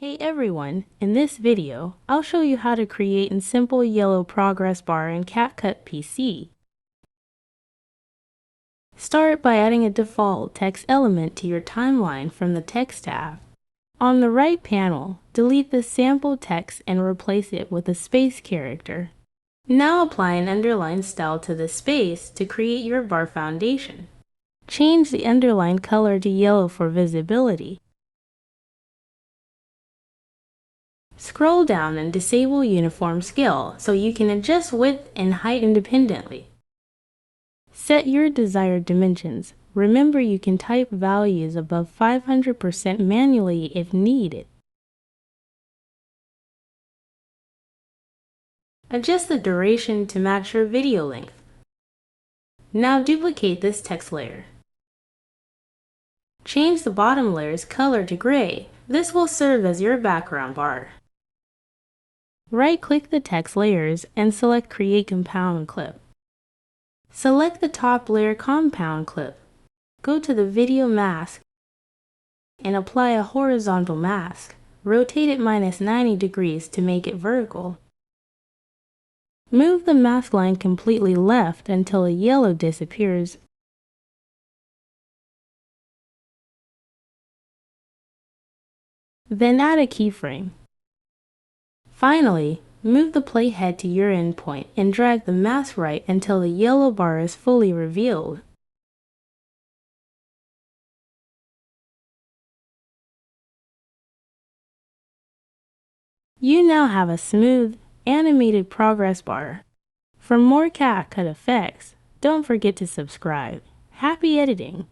Hey everyone, in this video, I'll show you how to create a simple yellow progress bar in CapCut PC. Start by adding a default text element to your timeline from the Text tab. On the right panel, delete the sample text and replace it with a space character. Now apply an underline style to the space to create your bar foundation. Change the underline color to yellow for visibility. Scroll down and disable Uniform Scale so you can adjust width and height independently. Set your desired dimensions. Remember, you can type values above 500% manually if needed. Adjust the duration to match your video length. Now duplicate this text layer. Change the bottom layer's color to gray. This will serve as your background bar. Right-click the text layers and select Create Compound Clip. Select the top layer compound clip. Go to the video mask and apply a horizontal mask. Rotate it -90 degrees to make it vertical. Move the mask line completely left until the yellow disappears. Then add a keyframe. Finally, move the playhead to your endpoint and drag the mask right until the yellow bar is fully revealed. You now have a smooth, animated progress bar. For more CapCut effects, don't forget to subscribe. Happy editing!